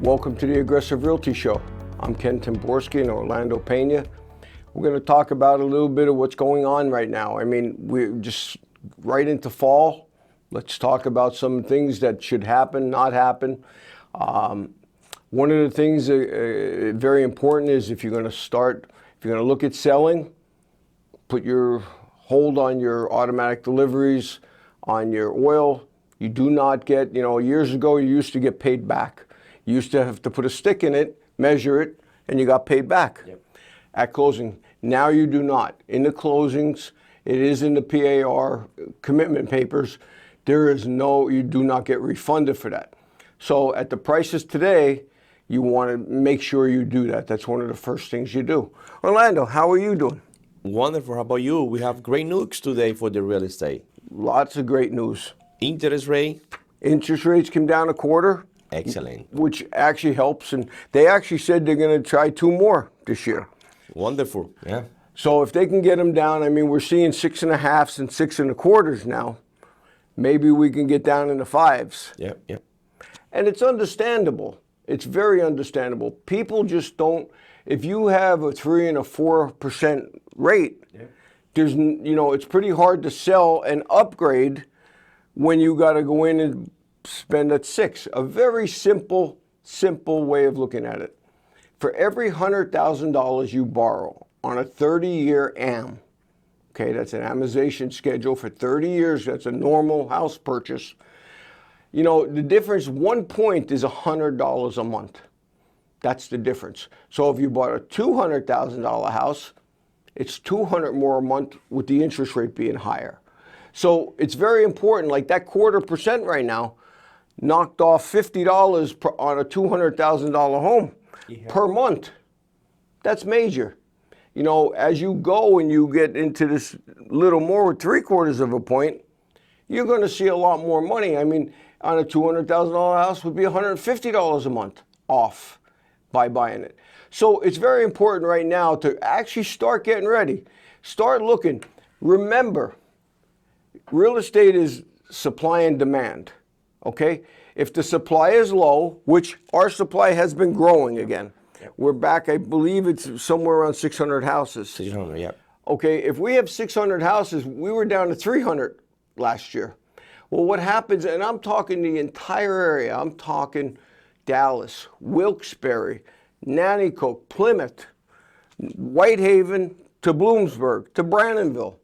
Welcome to the Aggressive Realty Show. I'm Ken Temborski in Orlando, Pena. We're going to talk about a little bit of what's going on right now. I mean, we're just right into fall. Let's talk about some things that should happen, not happen. One of the things very important is if you're going to look at selling, put your hold on your automatic deliveries, on your oil. You do not get, years ago you used to get paid back. You used to have to put a stick in it, measure it, and you got paid back at closing. Now you do not. In the closings, it is in the PAR commitment papers. You do not get refunded for that. So at the prices today, you want to make sure you do that. That's one of the first things you do. Orlando, how are you doing? Wonderful. How about you? We have great news today for the real estate. Lots of great news. Interest rates came down a quarter. Excellent. Which actually helps, and they actually said they're going to try 2 more this year. Wonderful, yeah. So if they can get them down, I mean, we're seeing 6.5s and 6.25s now. Maybe we can get down in the 5s. Yeah. And it's understandable. It's very understandable. People just don't. If you have a 3 and a 4% rate, there's it's pretty hard to sell and upgrade when you got to go in and spend at 6. A very simple way of looking at it. For every $100,000 you borrow on a 30-year AM, okay, that's an amortization schedule for 30 years, that's a normal house purchase. The difference, 1 point is $100 a month. That's the difference. So if you bought a $200,000 house, it's $200 more a month with the interest rate being higher. So it's very important, like that 0.25% right now, knocked off $50 on a $200,000 home per month. That's major. As you go and you get into this little more with 0.75 of a point, you're going to see a lot more money. I mean, on a $200,000 house would be $150 a month off by buying it. So it's very important right now to actually start getting ready. Start looking. Remember, real estate is supply and demand. Okay, if the supply is low, which our supply has been growing again, we're back, I believe it's somewhere around 600 houses. 600, yeah. Okay, if we have 600 houses, we were down to 300 last year. Well, what happens, and I'm talking the entire area, I'm talking Dallas, Wilkes-Barre, Nanticoke, Plymouth, Whitehaven to Bloomsburg to Brandonville.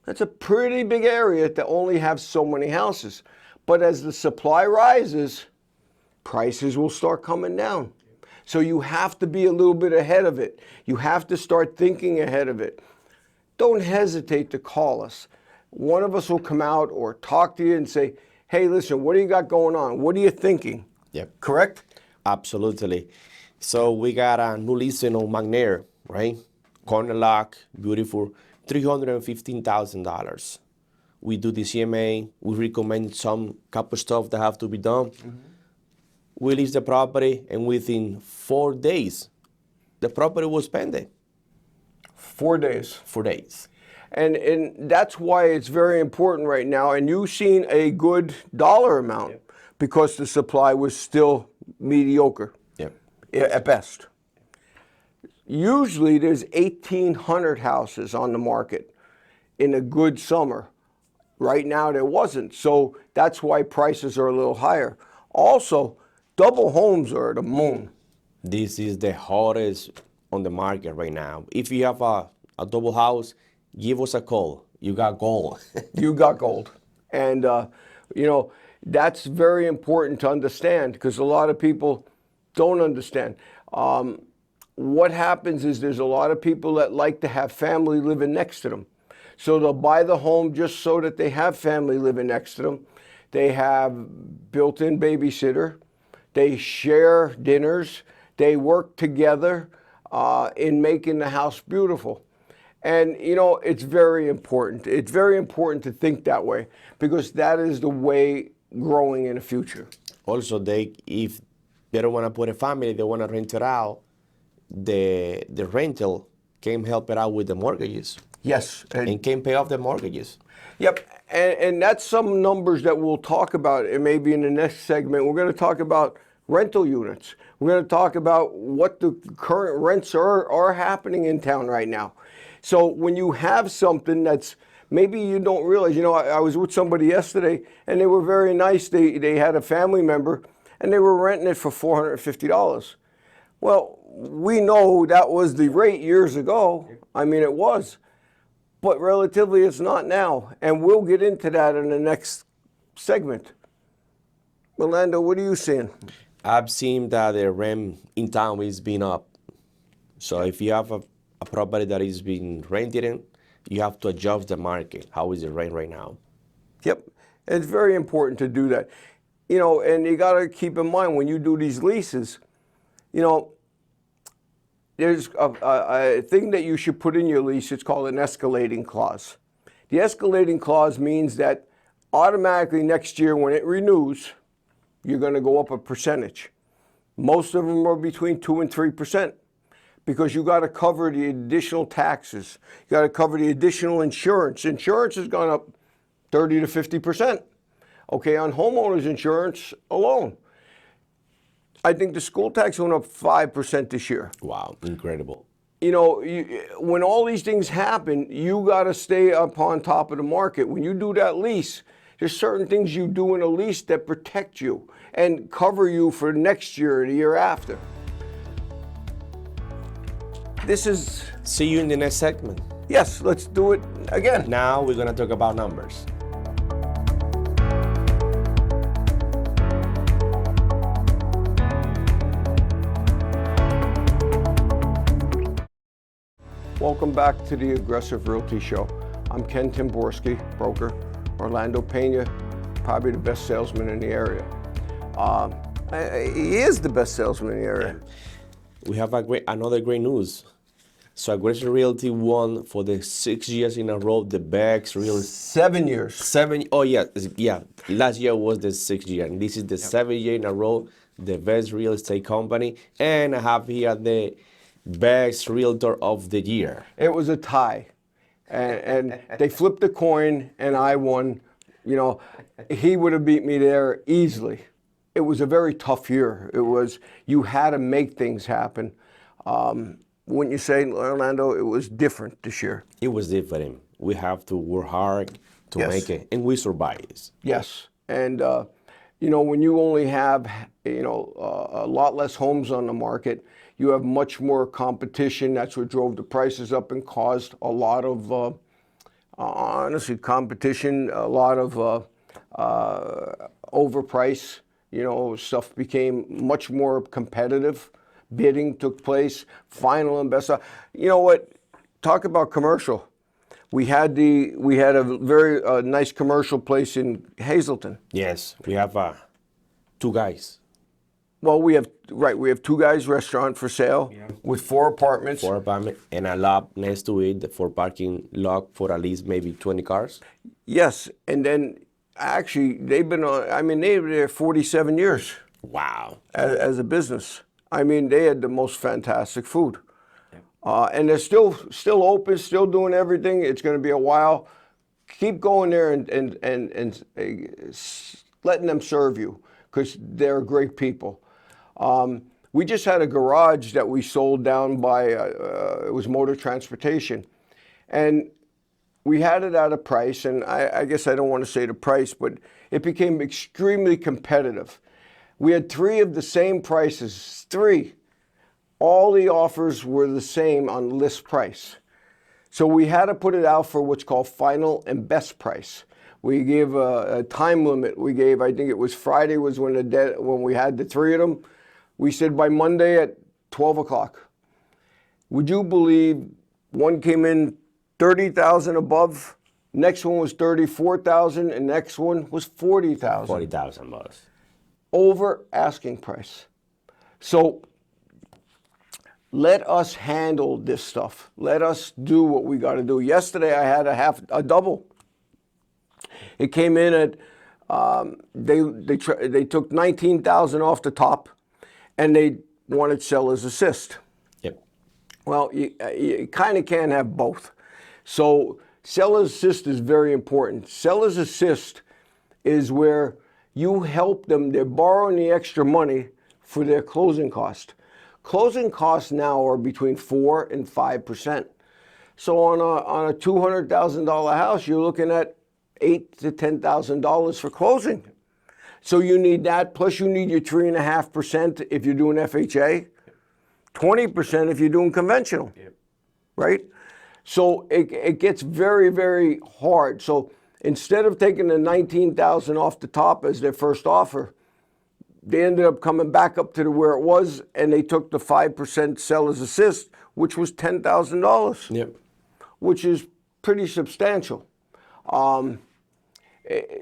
That's a pretty big area to only have so many houses. But as the supply rises, prices will start coming down. So you have to be a little bit ahead of it. You have to start thinking ahead of it. Don't hesitate to call us. One of us will come out or talk to you and say, hey, listen, what do you got going on? What are you thinking? Yep. Correct? Absolutely. So we got a new listing on McNair, right? Corner lock, beautiful, $315,000. We do the CMA. We recommend some couple stuff that have to be done. We list the property, and within 4 days, the property was pending. 4 days. 4 days. And that's why it's very important right now. And you've seen a good dollar amount because the supply was still mediocre at best. Usually there's 1,800 houses on the market in a good summer. Right now there wasn't, so that's why prices are a little higher. Also, double homes are the moon. This is the hottest on the market right now. If you have a double house, give us a call. You got gold. You got gold. And, that's very important to understand because a lot of people don't understand. What happens is there's a lot of people that like to have family living next to them. So they'll buy the home just so that they have family living next to them. They have built-in babysitter. They share dinners. They work together in making the house beautiful. And, it's very important. It's very important to think that way because that is the way growing in the future. Also, if they don't want to put a family, they want to rent it out, the rental came help it out with the mortgages Yes. and can pay off the mortgages. Yep, and that's some numbers that we'll talk about, and maybe in the next segment. We're going to talk about rental units. We're going to talk about what the current rents are happening in town right now. So when you have something that's maybe you don't realize, I was with somebody yesterday, and they were very nice. They had a family member, and they were renting it for $450. Well, we know that was the rate years ago. I mean, it was. But relatively, it's not now. And we'll get into that in the next segment. Orlando, what are you seeing? I've seen that the rent in town is being up. So if you have a property that is being rented in, you have to adjust the market. How is the rent right now? Yep. It's very important to do that. And you got to keep in mind when you do these leases, there's a thing that you should put in your lease. It's called an escalating clause. The escalating clause means that automatically next year when it renews, you're going to go up a percentage. Most of them are between 2 and 3% because you got to cover the additional taxes. You got to cover the additional insurance. Insurance has gone up 30 to 50%. Okay, on homeowners insurance alone. I think the school tax went up 5% this year. Wow, incredible. When all these things happen, you got to stay up on top of the market. When you do that lease, there's certain things you do in a lease that protect you and cover you for next year or the year after. See you in the next segment. Yes, let's do it again. Now we're going to talk about numbers. Welcome back to the Aggressive Realty Show. I'm Ken Temborski, broker. Orlando Pena, probably the best salesman in the area. He is the best salesman in the area. We have another great news. So Aggressive Realty won for the 6 years in a row the best real 7 years. Oh yeah. Last year was the 6th year, and this is the 7th year in a row the best real estate company, and I have here the best realtor of the year. It was a tie, and they flipped the coin, and I won. He would have beat me there easily. It was a very tough year. You had to make things happen. Wouldn't you say, Orlando, it was different this year? It was different. We have to work hard to make it, and we survived. Yes, and when you only have a lot less homes on the market, you have much more competition. That's what drove the prices up and caused a lot of, honestly, competition, a lot of overprice. Stuff became much more competitive. Bidding took place, final and best. You know what? Talk about commercial. We had a very nice commercial place in Hazleton. Yes, we have 2 guys. Well, we have 2 Guys restaurant for sale with 4 apartments. 4 apartments and a lot next to it for parking lot for at least maybe 20 cars. Yes, and then actually they've been there 47 years. Wow. As a business. They had the most fantastic food. And they're still open, still doing everything. It's going to be a while. Keep going there and letting them serve you because they're great people. We just had a garage that we sold down by, it was Motor Transportation. And we had it at a price, and I guess I don't want to say the price, but it became extremely competitive. We had 3 of the same prices, 3. All the offers were the same on list price. So we had to put it out for what's called final and best price. We gave a time limit. I think it was Friday was when we had the 3 of them. We said by Monday at 12 o'clock. Would you believe one came in 30,000 above, next one was 34,000, and next one was 40,000. 40,000 bucks. Over asking price. So let us handle this stuff. Let us do what we got to do. Yesterday I had a double. It came in at they took 19,000 off the top, and they wanted seller's assist. Yep. Well, you kind of can't have both. So seller's assist is very important. Seller's assist is where you help them. They're borrowing the extra money for their closing cost. Closing costs now are between 4 and 5%. So on a $200,000 house, you're looking at $8,000 to $10,000 for closing. So you need that, plus you need your 3.5% if you're doing FHA, 20% if you're doing conventional, right? So it gets very, very hard. So instead of taking the $19,000 off the top as their first offer, they ended up coming back up to where it was, and they took the 5% seller's assist, which was $10,000, which is pretty substantial.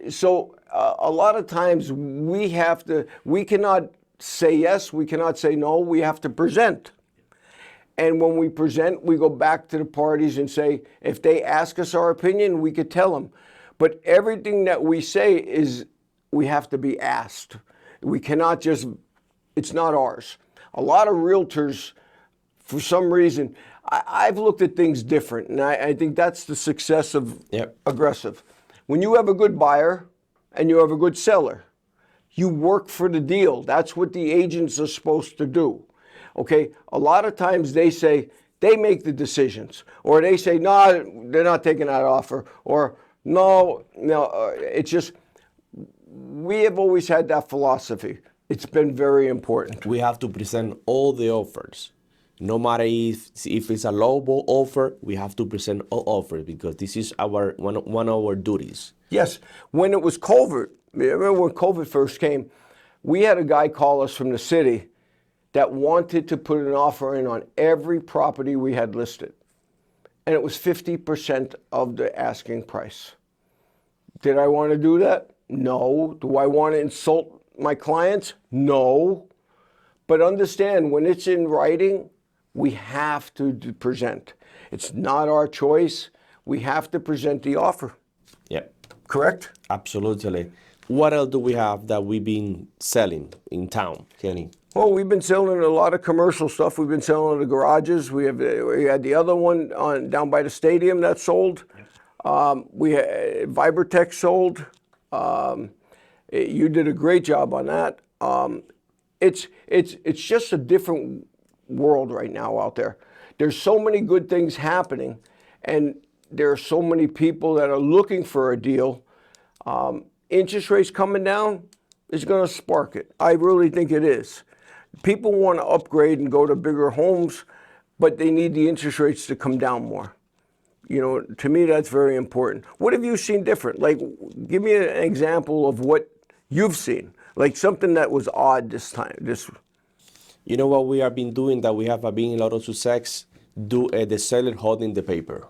So a lot of times we cannot say yes, we cannot say no, we have to present. And when we present, we go back to the parties and say, if they ask us our opinion, we could tell them. But everything that we say is, we have to be asked. We cannot just, it's not ours. A lot of realtors, for some reason, I've looked at things different, and I think that's the success of Aggressive. When you have a good buyer and you have a good seller, you work for the deal. That's what the agents are supposed to do. Okay, a lot of times they say, they make the decisions, or they say, no, they're not taking that offer, or no, it's just, we have always had that philosophy. It's been very important. We have to present all the offers. No matter if it's a lowball offer, we have to present all offers because this is one of our duties. Yes, when it was COVID, remember when COVID first came, we had a guy call us from the city that wanted to put an offer in on every property we had listed. And it was 50% of the asking price. Did I want to do that? No. Do I want to insult my clients? No. But understand, when it's in writing, we have to present. It's not our choice. We have to present the offer. Yeah. Correct? Absolutely. What else do we have that we've been selling in town, Kenny? Well, we've been selling a lot of commercial stuff. We've been selling the garages. We had the other one down by the stadium that sold. We had Vibertech sold. You did a great job on that. It's just a different world right now out there. There's so many good things happening, and there are so many people that are looking for a deal. Interest rates coming down is going to spark it. I really think it is. People want to upgrade and go to bigger homes, but they need the interest rates to come down more. You know, to me, that's very important. What have you seen different? Like, give me an example of what you've seen, like something that was odd this time. You know what we have been doing that we have been a lot of success? The seller holding the paper.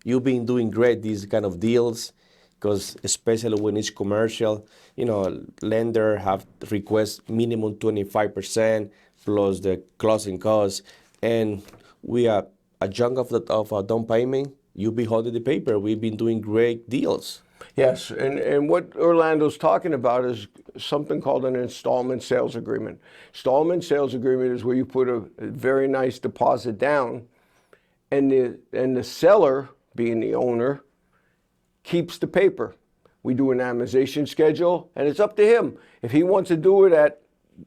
You've been doing great, these kind of deals, because especially when it's commercial, you know, lender have request minimum 25% plus the closing costs, and we are a chunk of a down payment. You be holding the paper. We've been doing great deals. Yes, and what Orlando's talking about is something called an installment sales agreement. Installment sales agreement is where you put a very nice deposit down, and the seller, being the owner, keeps the paper. We do an amortization schedule, and it's up to him. If he wants to do it at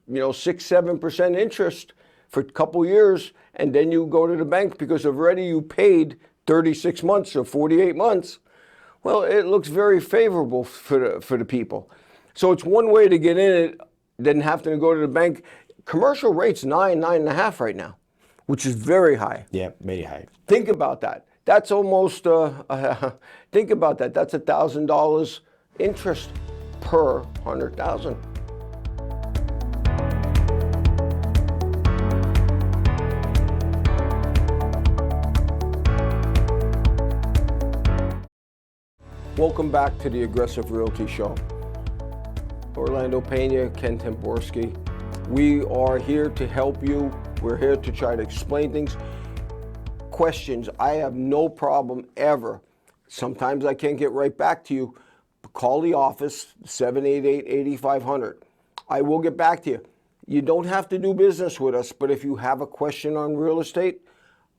6-7% interest for a couple years, and then you go to the bank because already you paid 36 months or 48 months, well, it looks very favorable for the people. So it's one way to get in it, then have to go to the bank. Commercial rate's 9.5 right now, which is very high. Yeah, very high. Think about that. That's almost, think about that. That's $1,000 interest per 100,000. Welcome back to the Aggressive Realty Show. Orlando Pena, Ken Temborski. We are here to help you. We're here to try to explain things. Questions, I have no problem ever. Sometimes I can't get right back to you. Call the office, 788-8500. I will get back to you. You don't have to do business with us, but if you have a question on real estate,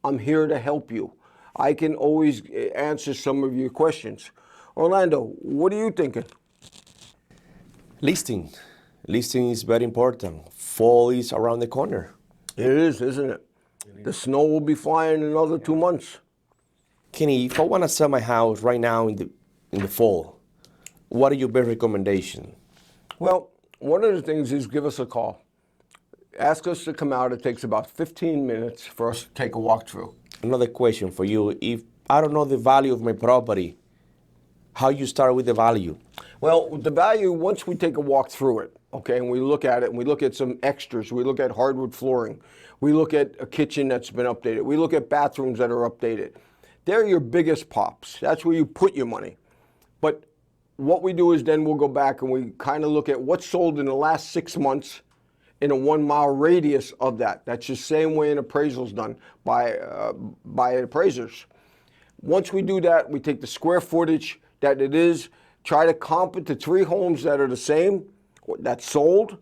I'm here to help you. I can always answer some of your questions. Orlando, what are you thinking? Listing. Listing is very important. Fall is around the corner. It is, isn't it? The snow will be flying in another 2 months. Kenny, if I want to sell my house right now in the fall, what are your best recommendations? Well, one of the things is give us a call. Ask us to come out. It takes about 15 minutes for us to take a walkthrough. Another question for you. If I don't know the value of my property, how you start with the value? Well, the value, once we take a walk through it, okay, and we look at it, and we look at some extras, we look at hardwood flooring, we look at a kitchen that's been updated, we look at bathrooms that are updated. They're your biggest pops. That's where you put your money. But what we do is then we'll go back and we kind of look at what's sold in the last 6 months in a 1 mile radius of that. That's the same way an appraisal's done by appraisers. Once we do that, we take the square footage that it is, try to comp it to 3 homes that are the same, that's sold,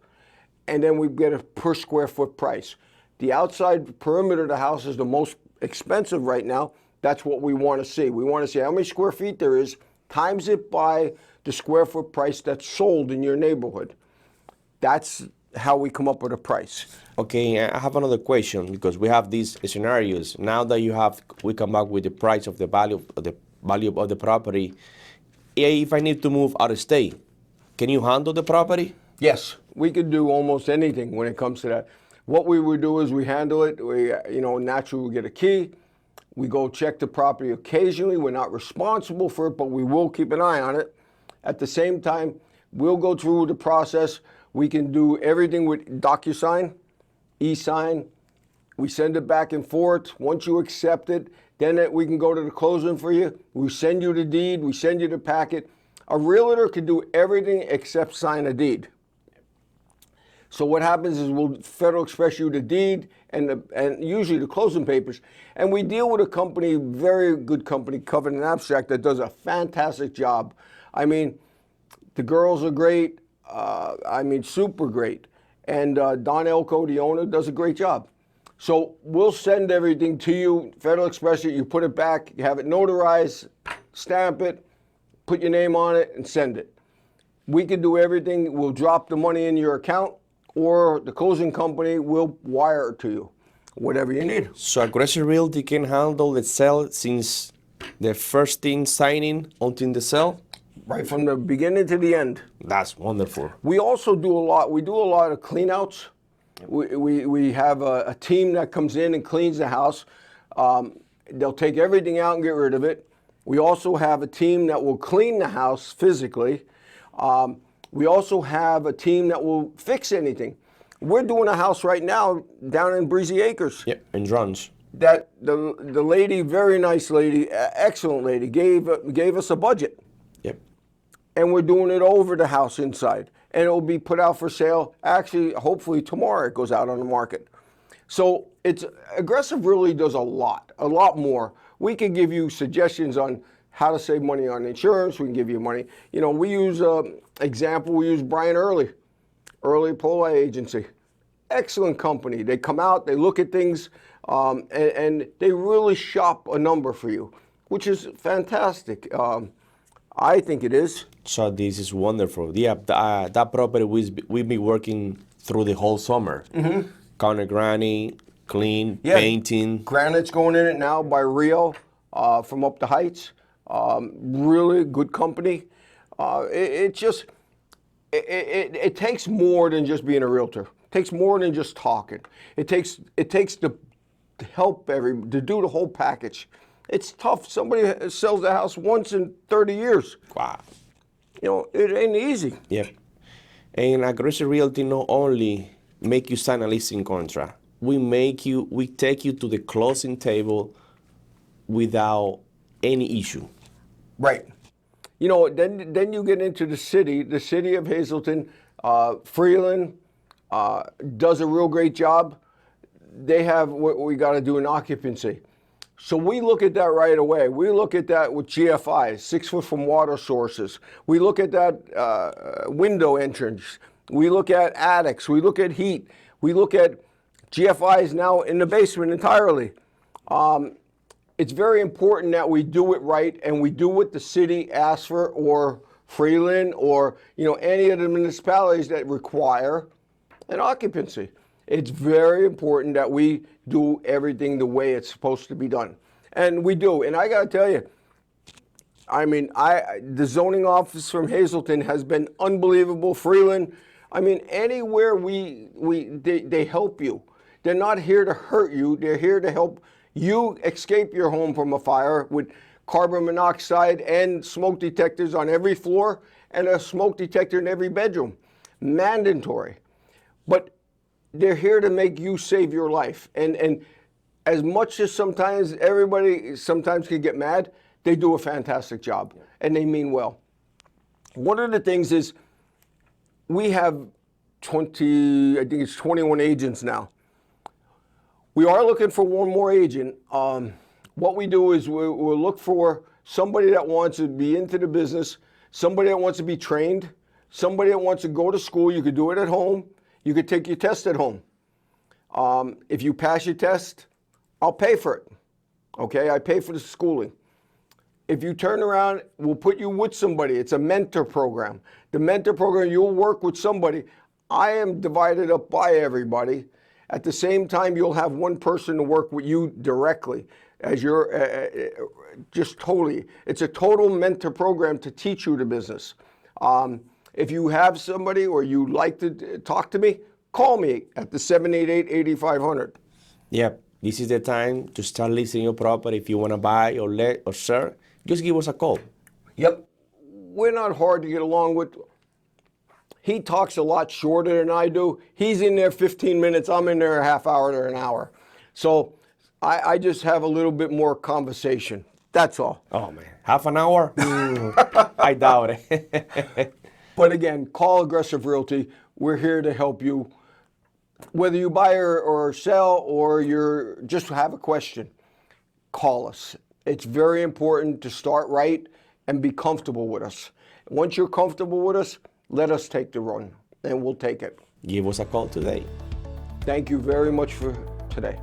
and then we get a per square foot price. The outside perimeter of the house is the most expensive right now. That's what we want to see. We want to see how many square feet there is, times it by the square foot price that's sold in your neighborhood. That's how we come up with a price. Okay, I have another question because we have these scenarios. Now that we come back with the price of the value of the property. If I need to move out of state, can you handle the property? Yes, we could do almost anything when it comes to that. What we would do is we handle it. We, naturally we get a key. We go check the property occasionally. We're not responsible for it, but we will keep an eye on it. At the same time, we'll go through the process. We can do everything with DocuSign, e-sign. We send it back and forth. Once you accept it, then we can go to the closing for you. We send you the deed. We send you the packet. A realtor can do everything except sign a deed. So what happens is we'll Federal Express you the deed and usually the closing papers. And we deal with a company, very good company, Covenant Abstract, that does a fantastic job. I mean, the girls are great. Super great. And Don Elko, the owner, does a great job. So we'll send everything to you, Federal Express it, you put it back, you have it notarized, stamp it, put your name on it, and send it. We can do everything. We'll drop the money in your account, or the closing company will wire it to you, whatever you need. So Aggressive Realty can handle the sale since the first thing signing until the sale? Right from the beginning to the end. That's wonderful. We also do a lot of cleanouts. We have a team that comes in and cleans the house. They'll take everything out and get rid of it. We also have a team that will clean the house physically. We also have a team that will fix anything. We're doing a house right now down in Breezy Acres. Yeah, in drones. That the lady, very nice lady, excellent lady, gave us a budget. Yep. And we're doing it over the house inside. And it will be put out for sale. Actually, hopefully tomorrow it goes out on the market. So Aggressive really does a lot more. We can give you suggestions on how to save money on insurance. We can give you money. We use we use Brian Early Poli Agency. Excellent company. They come out, they look at things, and they really shop a number for you, which is fantastic. I think it is. So this is wonderful. Yeah, that property we've been working through the whole summer. Mm-hmm. Counter granny, clean, painting. Granite's going in it now by Rio from Up the Heights. Really good company. It takes more than just being a realtor. It takes more than just talking. It takes to help to do the whole package. It's tough. Somebody sells the house once in 30 years. Wow. It ain't easy. Yeah. And Aggressive Realty not only make you sign a listing contract, we take you to the closing table without any issue. Right. Then you get into the city of Hazleton. Freeland does a real great job. They have what we got to do in occupancy. So we look at that right away. We look at that with GFIs, 6 foot from water sources. We look at that window entrance. We look at attics. We look at heat. We look at GFIs now in the basement entirely. It's very important that we do it right and we do what the city asks for, or Freeland, or any of the municipalities that require an occupancy. It's very important that we do everything the way it's supposed to be done, and we do. And I got to tell you, I mean, the zoning office from Hazleton has been unbelievable. Freeland, I mean, anywhere they help you. They're not here to hurt you. They're here to help you escape your home from a fire with carbon monoxide and smoke detectors on every floor and a smoke detector in every bedroom. Mandatory. But they're here to make you save your life. And as much as sometimes everybody sometimes can get mad, they do a fantastic job and they mean well. One of the things is we have 21 agents now. We are looking for one more agent. What we do is we'll look for somebody that wants to be into the business, somebody that wants to be trained, somebody that wants to go to school. You could do it at home. You could take your test at home. If you pass your test, I'll pay for it. Okay, I pay for the schooling. If you turn around, we'll put you with somebody. It's a mentor program. The mentor program, you'll work with somebody. I am divided up by everybody. At the same time, you'll have one person to work with you directly as you're just totally. It's a total mentor program to teach you the business. If you have somebody or you'd like to talk to me, call me at the 788-8500. Yep, this is the time to start listing your property. If you want to buy or let or sell, just give us a call. Yep, we're not hard to get along with. He talks a lot shorter than I do. He's in there 15 minutes. I'm in there a half hour to an hour. So I just have a little bit more conversation. That's all. Oh, man. Half an hour? I doubt it. But again, call Aggressive Realty. We're here to help you. Whether you buy or sell or you're just have a question, call us. It's very important to start right and be comfortable with us. Once you're comfortable with us, let us take the run, and we'll take it. Give us a call today. Thank you very much for today.